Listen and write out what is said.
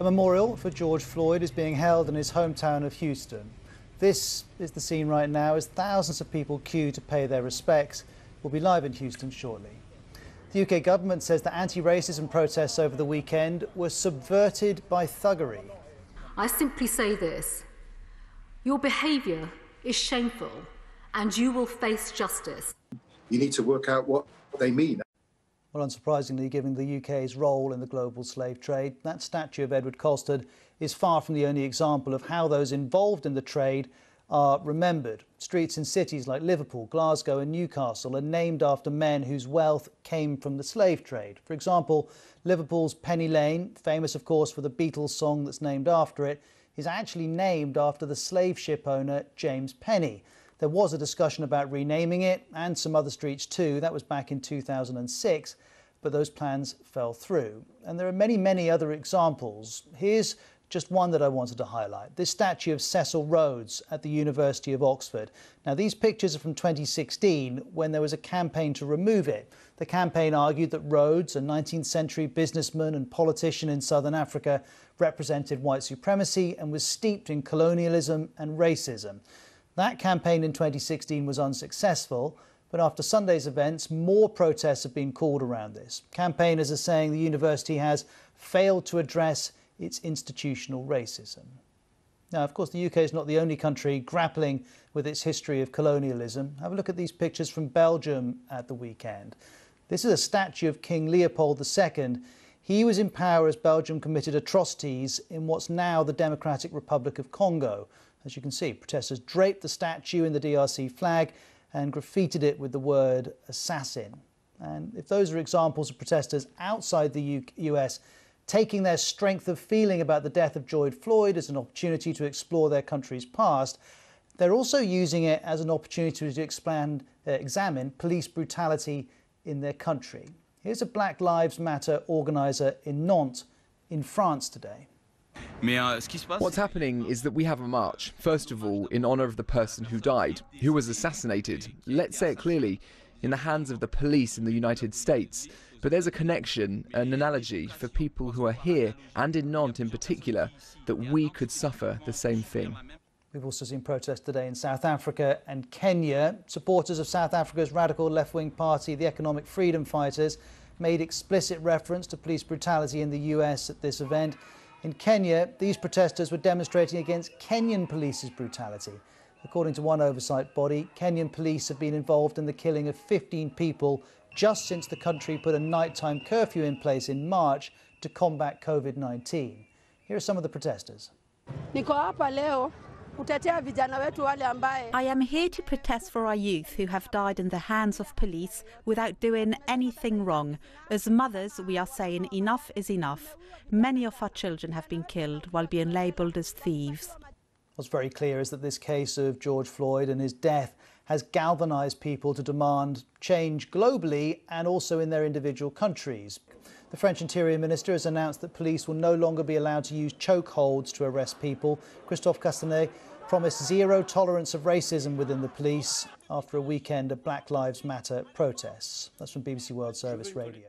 A memorial for George Floyd is being held in his hometown of Houston. This is the scene right now as thousands of people queue to pay their respects. We'll be live in Houston shortly. The UK government says that anti-racism protests over the weekend were subverted by thuggery. I simply say this: your behaviour is shameful and you will face justice. You need to work out what they mean. Well, unsurprisingly, given the UK's role in the global slave trade, that statue of Edward Colston is far from the only example of how those involved in the trade are remembered. Streets in cities like Liverpool, Glasgow and Newcastle are named after men whose wealth came from the slave trade. For example, Liverpool's Penny Lane, famous of course for the Beatles song that's named after it, is actually named after the slave ship owner James Penny. There was a discussion about renaming it and some other streets too. That was back in 2006, but those plans fell through. And there are many, many other examples. Here's just one that I wanted to highlight. This statue of Cecil Rhodes at the University of Oxford. Now, these pictures are from 2016 when there was a campaign to remove it. The campaign argued that Rhodes, a 19th century businessman and politician in southern Africa, represented white supremacy and was steeped in colonialism and racism. That campaign in 2016 was unsuccessful, but after Sunday's events, more protests have been called around this. Campaigners are saying the university has failed to address its institutional racism. Now, of course, the UK is not the only country grappling with its history of colonialism. Have a look at these pictures from Belgium at the weekend. This is a statue of King Leopold II. He was in power as Belgium committed atrocities in what's now the Democratic Republic of Congo. As you can see, protesters draped the statue in the DRC flag and graffitied it with the word assassin. And if those are examples of protesters outside the US taking their strength of feeling about the death of George Floyd as an opportunity to explore their country's past, they're also using it as an opportunity to examine police brutality in their country. Here's a Black Lives Matter organiser in Nantes, in France today. What's happening is that we have a march, first of all, in honour of the person who died, who was assassinated, let's say it clearly, in the hands of the police in the United States. But there's a connection, an analogy for people who are here, and in Nantes in particular, that we could suffer the same thing. We've also seen protests today in South Africa and Kenya. Supporters of South Africa's radical left-wing party, the Economic Freedom Fighters, made explicit reference to police brutality in the US at this event. In Kenya, these protesters were demonstrating against Kenyan police's brutality. According to one oversight body, Kenyan police have been involved in the killing of 15 people just since the country put a nighttime curfew in place in March to combat COVID-19. Here are some of the protesters. I am here to protest for our youth who have died in the hands of police without doing anything wrong. As mothers, we are saying enough is enough. Many of our children have been killed while being labelled as thieves. What's very clear is that this case of George Floyd and his death has galvanised people to demand change globally and also in their individual countries. The French Interior Minister has announced that police will no longer be allowed to use chokeholds to arrest people. Christophe Castanet promised zero tolerance of racism within the police after a weekend of Black Lives Matter protests. That's from BBC World Service Radio.